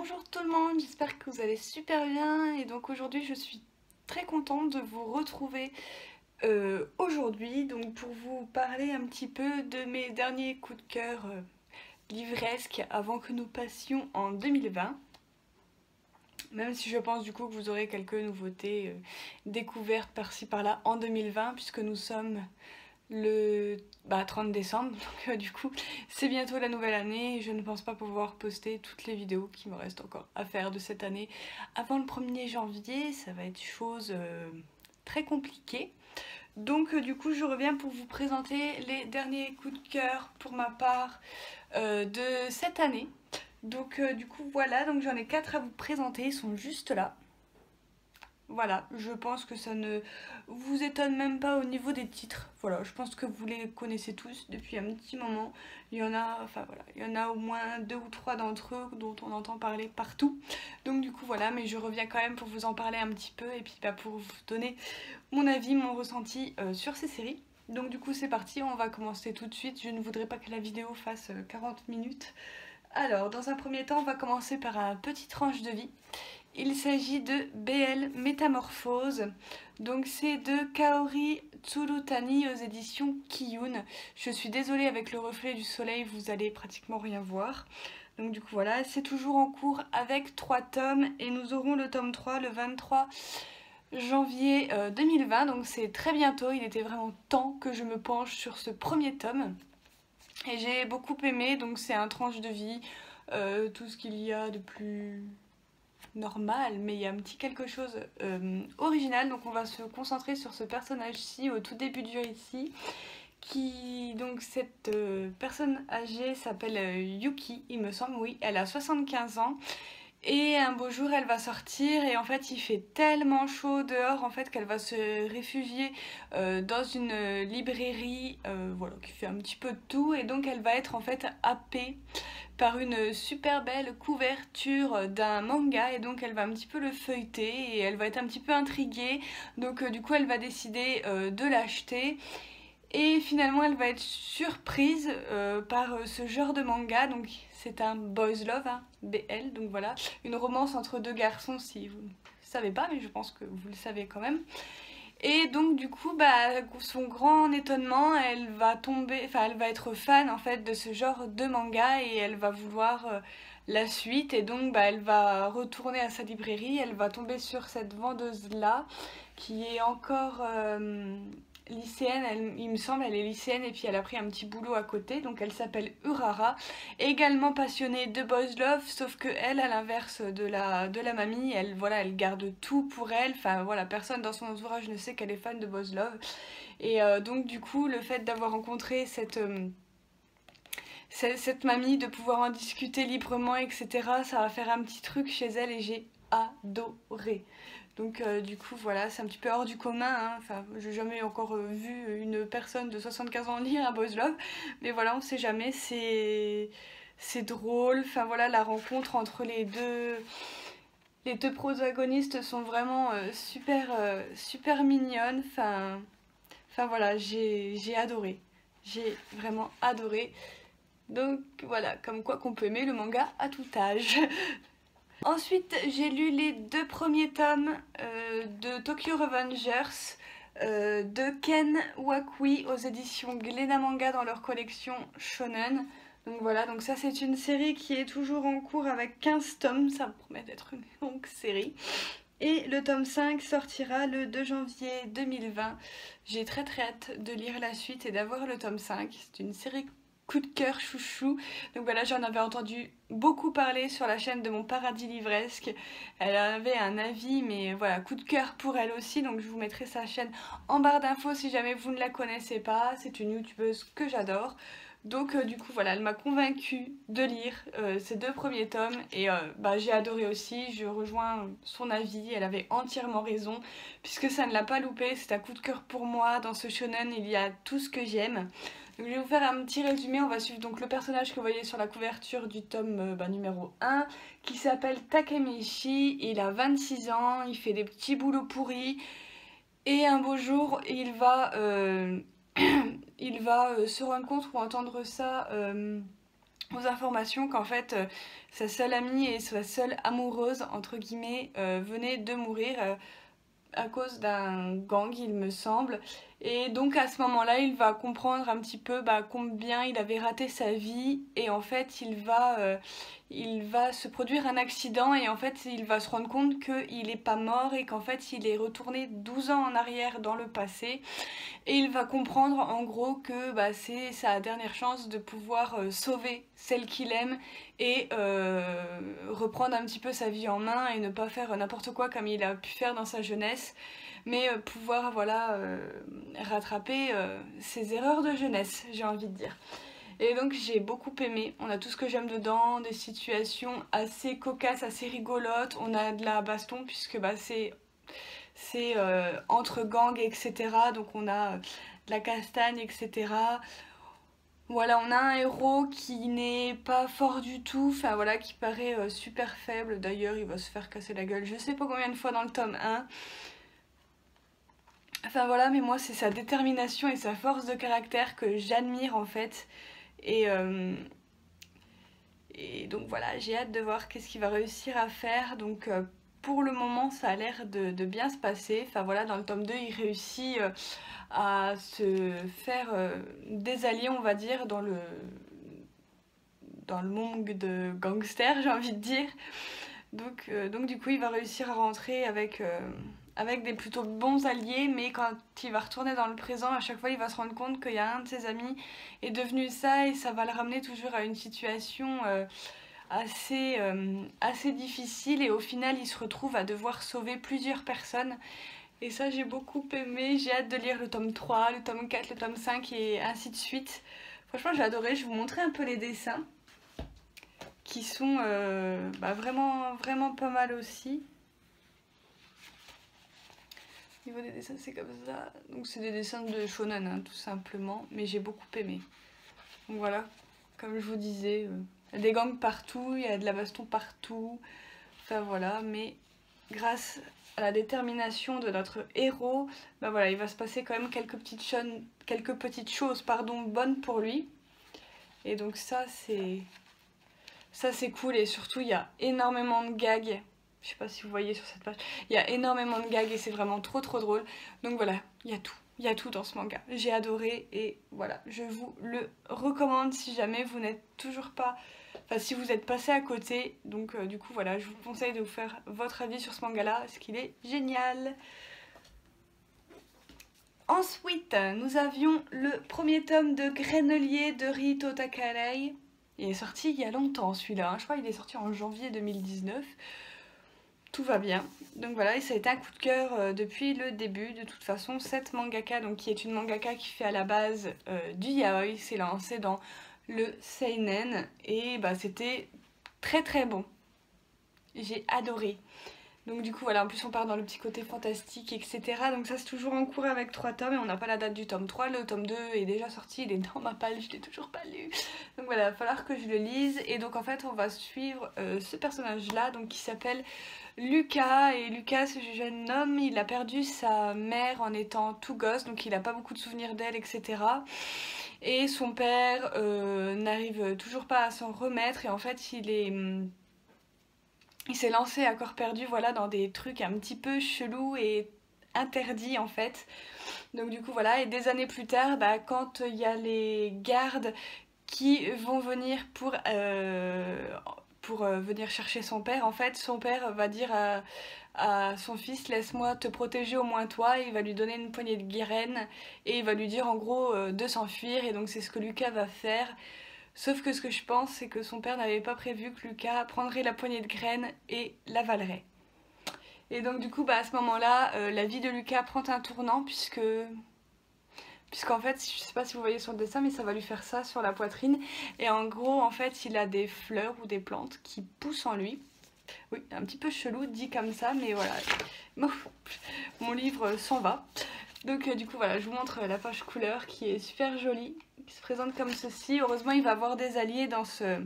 Bonjour tout le monde, j'espère que vous allez super bien et donc aujourd'hui je suis très contente de vous retrouver aujourd'hui donc pour vous parler un petit peu de mes derniers coups de cœur livresques avant que nous passions en 2020. Même si je pense du coup que vous aurez quelques nouveautés découvertes par-ci par-là en 2020 puisque nous sommes le 30 décembre, donc du coup c'est bientôt la nouvelle année et je ne pense pas pouvoir poster toutes les vidéos qui me restent encore à faire de cette année avant le 1er janvier, ça va être chose très compliquée. Donc du coup je reviens pour vous présenter les derniers coups de cœur pour ma part de cette année. Donc du coup voilà, donc j'en ai 4 à vous présenter, ils sont juste là. Voilà, je pense que ça ne vous étonne même pas au niveau des titres. Voilà, je pense que vous les connaissez tous depuis un petit moment. Il y en a, enfin voilà, il y en a au moins 2 ou 3 d'entre eux dont on entend parler partout. Donc du coup voilà, mais je reviens quand même pour vous en parler un petit peu et puis pour vous donner mon avis, mon ressenti sur ces séries. Donc du coup c'est parti, on va commencer tout de suite. Je ne voudrais pas que la vidéo fasse 40 minutes. Alors, dans un premier temps, on va commencer par un petit tranche de vie. Il s'agit de BL Métamorphose. Donc c'est de Kaori Tsurutani aux éditions Kiyun. Je suis désolée, avec le reflet du soleil, vous allez pratiquement rien voir. Donc du coup voilà, c'est toujours en cours avec 3 tomes et nous aurons le tome 3 le 23 janvier 2020. Donc c'est très bientôt, il était vraiment temps que je me penche sur ce premier tome. Et j'ai beaucoup aimé, donc c'est un tranche de vie, tout ce qu'il y a de plus normal, mais il y a un petit quelque chose original, donc on va se concentrer sur ce personnage-ci au tout début du récit, donc cette personne âgée s'appelle Yuki, il me semble, oui, elle a 75 ans, et un beau jour elle va sortir et en fait il fait tellement chaud dehors en fait qu'elle va se réfugier dans une librairie voilà, qui fait un petit peu de tout, et donc elle va être en fait happée par une super belle couverture d'un manga et donc elle va un petit peu le feuilleter et elle va être un petit peu intriguée, donc du coup elle va décider de l'acheter. Et finalement, elle va être surprise par ce genre de manga. Donc, c'est un boys love, hein, BL. Donc voilà, une romance entre deux garçons, si vous ne savez pas, mais je pense que vous le savez quand même. Et donc du coup, son grand étonnement, elle va tomber, enfin elle va être fan en fait de ce genre de manga et elle va vouloir la suite. Et donc elle va retourner à sa librairie, elle va tomber sur cette vendeuse là qui est encore lycéenne, il me semble, elle est lycéenne et puis elle a pris un petit boulot à côté, donc elle s'appelle Urara, également passionnée de boys love, sauf que elle, à l'inverse de la mamie, elle, voilà, elle garde tout pour elle, enfin voilà, personne dans son entourage ne sait qu'elle est fan de boys love, et donc du coup, le fait d'avoir rencontré cette mamie, de pouvoir en discuter librement, etc., ça va faire un petit truc chez elle et j'ai adoré. Donc du coup voilà, c'est un petit peu hors du commun, hein. Enfin j'ai jamais encore vu une personne de 75 ans lire un boys love, mais voilà, on sait jamais, c'est drôle, enfin voilà, la rencontre entre les deux protagonistes sont vraiment super mignonnes, enfin voilà, j'ai adoré, j'ai vraiment adoré. Donc voilà, comme quoi qu'on peut aimer le manga à tout âge. Ensuite, j'ai lu les 2 premiers tomes de Tokyo Revengers de Ken Wakui aux éditions Glénat Manga dans leur collection Shonen. Donc voilà, donc ça c'est une série qui est toujours en cours avec 15 tomes, ça me promet d'être une longue série. Et le tome 5 sortira le 2 janvier 2020. J'ai très hâte de lire la suite et d'avoir le tome 5. C'est une série coup de cœur chouchou. Donc voilà, j'en avais entendu beaucoup parler sur la chaîne de mon paradis livresque. Elle avait un avis, mais voilà, coup de cœur pour elle aussi. Donc je vous mettrai sa chaîne en barre d'infos si jamais vous ne la connaissez pas. C'est une youtubeuse que j'adore. Donc du coup voilà, elle m'a convaincue de lire ces 2 premiers tomes et j'ai adoré aussi, je rejoins son avis, elle avait entièrement raison puisque ça ne l'a pas loupé, c'est un coup de cœur pour moi. Dans ce shonen il y a tout ce que j'aime. Donc je vais vous faire un petit résumé, on va suivre donc le personnage que vous voyez sur la couverture du tome numéro 1 qui s'appelle Takemichi, il a 26 ans, il fait des petits boulots pourris et un beau jour il va se rendre compte ou entendre ça aux informations qu'en fait sa seule amie et sa seule amoureuse entre guillemets venaient de mourir à cause d'un gang, il me semble. Et donc à ce moment-là, il va comprendre un petit peu combien il avait raté sa vie. Et en fait, il va se produire un accident et en fait, il va se rendre compte qu'il n'est pas mort et qu'en fait, il est retourné 12 ans en arrière dans le passé. Et il va comprendre en gros que c'est sa dernière chance de pouvoir sauver celle qu'il aime et reprendre un petit peu sa vie en main et ne pas faire n'importe quoi comme il a pu faire dans sa jeunesse, mais pouvoir voilà rattraper ses erreurs de jeunesse, j'ai envie de dire. Et donc j'ai beaucoup aimé, on a tout ce que j'aime dedans, des situations assez cocasses, assez rigolotes, on a de la baston puisque c'est entre gangs, etc. Donc on a de la castagne, etc. Voilà, on a un héros qui n'est pas fort du tout, enfin voilà, qui paraît super faible. D'ailleurs, il va se faire casser la gueule je sais pas combien de fois dans le tome 1. Enfin voilà, mais moi c'est sa détermination et sa force de caractère que j'admire en fait. Et, euh, et donc voilà, j'ai hâte de voir qu'est-ce qu'il va réussir à faire. Donc pour le moment, ça a l'air de bien se passer. Enfin voilà, dans le tome 2, il réussit à se faire des alliés, on va dire, dans le monde de gangsters, j'ai envie de dire. Donc du coup, il va réussir à rentrer avec des plutôt bons alliés, mais quand il va retourner dans le présent, à chaque fois, il va se rendre compte qu'il y a un de ses amis est devenu ça, et ça va le ramener toujours à une situation assez difficile, et au final, il se retrouve à devoir sauver plusieurs personnes. Et ça, j'ai beaucoup aimé. J'ai hâte de lire le tome 3, le tome 4, le tome 5 et ainsi de suite. Franchement, j'ai adoré. Je vais vous montrer un peu les dessins qui sont vraiment, vraiment pas mal aussi. Au niveau des dessins, c'est comme ça. Donc, c'est des dessins de shonen, hein, tout simplement. Mais j'ai beaucoup aimé. Donc, voilà. Comme je vous disais, il y a des gangs partout, il y a de la baston partout. Enfin, voilà. Mais grâce à la détermination de notre héros, voilà, il va se passer quand même quelques petites choses bonnes pour lui. Et donc ça c'est cool, et surtout il y a énormément de gags. Je sais pas si vous voyez sur cette page, il y a énormément de gags et c'est vraiment trop drôle. Donc voilà, il y a tout dans ce manga. J'ai adoré et voilà, je vous le recommande si jamais vous n'êtes toujours pas... Enfin, si vous êtes passé à côté. Donc du coup voilà, je vous conseille de vous faire votre avis sur ce manga là, parce qu'il est génial. Ensuite, nous avions le premier tome de Grenelier de Rito Takarei. Il est sorti il y a longtemps celui-là, hein. Je crois qu'il est sorti en janvier 2019. Tout va bien. Donc voilà, et ça a été un coup de cœur depuis le début. De toute façon, cette mangaka, donc, qui est une mangaka qui fait à la base du yaoi, s'est lancée dans le seinen. Et c'était très bon. J'ai adoré. Donc du coup voilà, en plus on part dans le petit côté fantastique, etc. Donc ça c'est toujours en cours avec 3 tomes et on n'a pas la date du tome 3. Le tome 2 est déjà sorti, il est dans ma palle, je l'ai toujours pas lu. Donc voilà, il va falloir que je le lise. Et donc en fait on va suivre ce personnage là, donc qui s'appelle Lucas. Et Lucas, ce jeune homme, il a perdu sa mère en étant tout gosse, donc il n'a pas beaucoup de souvenirs d'elle, etc. Et son père n'arrive toujours pas à s'en remettre, et en fait il s'est lancé à corps perdu, voilà, dans des trucs un petit peu chelous et interdits en fait. Donc du coup voilà, et des années plus tard, quand il y a les gardes qui vont venir pour venir chercher son père, en fait, son père va dire à son fils: laisse-moi te protéger au moins toi. Et il va lui donner une poignée de graines et il va lui dire en gros de s'enfuir, et donc c'est ce que Lucas va faire. Sauf que ce que je pense, c'est que son père n'avait pas prévu que Lucas prendrait la poignée de graines et l'avalerait. Et donc du coup, à ce moment-là, la vie de Lucas prend un tournant, puisqu'en fait, je sais pas si vous voyez sur le dessin, mais ça va lui faire ça sur la poitrine. Et en gros, en fait, il a des fleurs ou des plantes qui poussent en lui. Oui, un petit peu chelou dit comme ça, mais voilà. Mon livre s'en va. Donc du coup voilà, je vous montre la page couleur qui est super jolie, qui se présente comme ceci. Heureusement il va avoir des alliés dans ce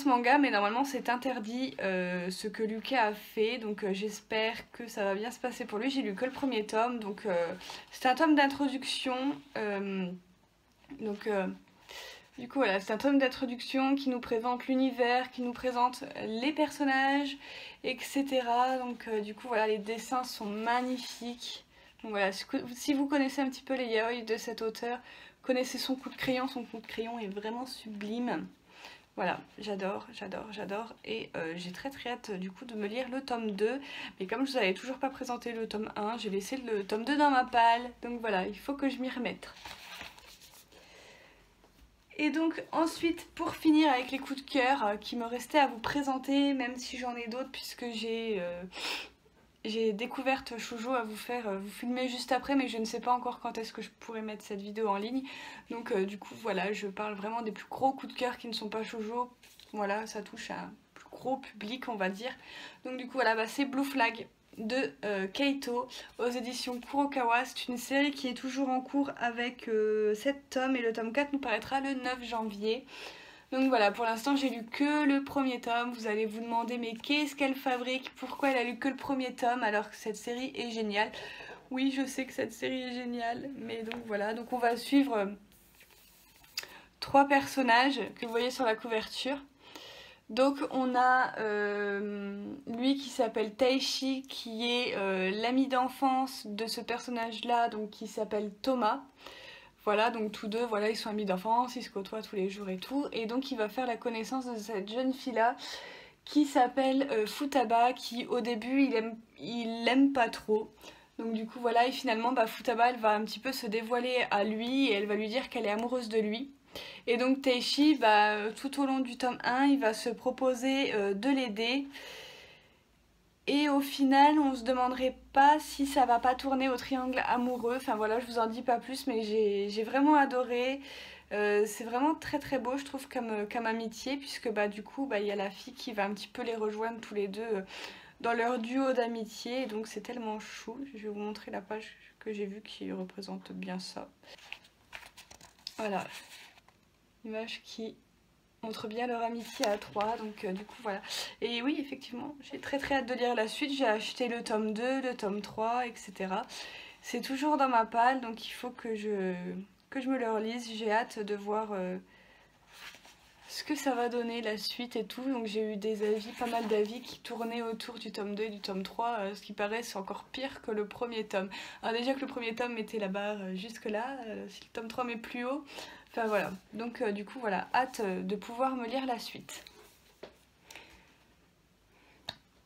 manga, mais normalement c'est interdit ce que Lucas a fait. Donc j'espère que ça va bien se passer pour lui. J'ai lu que le premier tome, donc c'est un tome d'introduction. Donc Du coup voilà, c'est un tome d'introduction qui nous présente l'univers, qui nous présente les personnages, etc. Donc du coup voilà, les dessins sont magnifiques. Donc voilà, si vous connaissez un petit peu les yaoi de cet auteur, connaissez son coup de crayon est vraiment sublime. Voilà, j'adore, j'adore, j'adore. Et j'ai très hâte du coup de me lire le tome 2. Mais comme je vous avais toujours pas présenté le tome 1, j'ai laissé le tome 2 dans ma palle. Donc voilà, il faut que je m'y remette. Et donc ensuite, pour finir avec les coups de cœur qui me restaient à vous présenter, même si j'en ai d'autres puisque j'ai découverte Shoujo à vous faire vous filmer juste après, mais je ne sais pas encore quand est-ce que je pourrai mettre cette vidéo en ligne. Donc du coup voilà, je parle vraiment des plus gros coups de cœur qui ne sont pas Shoujo. Voilà, ça touche à un plus gros public on va dire. Donc du coup voilà, bah, c'est Blue Flag de Keito aux éditions Kurokawa. C'est une série qui est toujours en cours avec 7 tomes et le tome 4 nous paraîtra le 9 janvier. Donc voilà, pour l'instant j'ai lu que le premier tome. Vous allez vous demander mais qu'est-ce qu'elle fabrique? Pourquoi elle a lu que le premier tome alors que cette série est géniale? Oui, je sais que cette série est géniale, mais donc voilà, donc on va suivre 3 personnages que vous voyez sur la couverture. Donc on a lui qui s'appelle Taishi, qui est l'ami d'enfance de ce personnage-là, donc qui s'appelle Thomas. Voilà, donc tous deux, voilà, ils sont amis d'enfance, ils se côtoient tous les jours et tout. Et donc il va faire la connaissance de cette jeune fille-là qui s'appelle Futaba, qui au début il l'aime pas trop. Donc du coup voilà, et finalement bah, Futaba elle va un petit peu se dévoiler à lui et elle va lui dire qu'elle est amoureuse de lui. Et donc Taishi, bah, tout au long du tome 1, il va se proposer de l'aider. Et au final, on se demanderait pas si ça va pas tourner au triangle amoureux. Enfin voilà, je vous en dis pas plus, mais j'ai vraiment adoré. C'est vraiment très très beau, je trouve, comme amitié, puisque bah, du coup, bah, y a la fille qui va un petit peu les rejoindre tous les deux dans leur duo d'amitié. Et donc c'est tellement chou. Je vais vous montrer la page que j'ai vue qui représente bien ça. Voilà, image qui montre bien leur amitié à 3, donc du coup voilà. Et oui, effectivement, j'ai très hâte de lire la suite. J'ai acheté le tome 2, le tome 3, etc. C'est toujours dans ma palle, donc il faut que je me le relise. J'ai hâte de voir ce que ça va donner la suite et tout. Donc j'ai eu des avis, pas mal d'avis qui tournaient autour du tome 2 et du tome 3. Ce qui paraît, c'est encore pire que le premier tome. Alors déjà que le premier tome mettait la barre jusque là, si le tome 3 met plus haut. Enfin voilà, donc du coup voilà, hâte de pouvoir me lire la suite.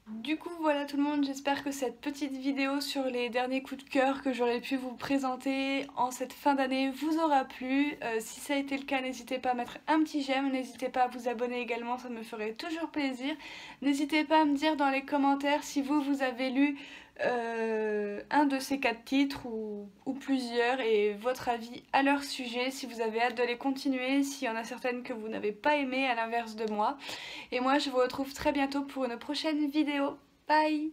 Du coup voilà tout le monde, j'espère que cette petite vidéo sur les derniers coups de cœur que j'aurais pu vous présenter en cette fin d'année vous aura plu. Si ça a été le cas, n'hésitez pas à mettre un petit j'aime, n'hésitez pas à vous abonner également, ça me ferait toujours plaisir. N'hésitez pas à me dire dans les commentaires si vous avez lu un de ces 4 titres ou plusieurs et votre avis à leur sujet, si vous avez hâte de les continuer, s'il y en a certaines que vous n'avez pas aimées à l'inverse de moi. Et moi je vous retrouve très bientôt pour une prochaine vidéo. Bye!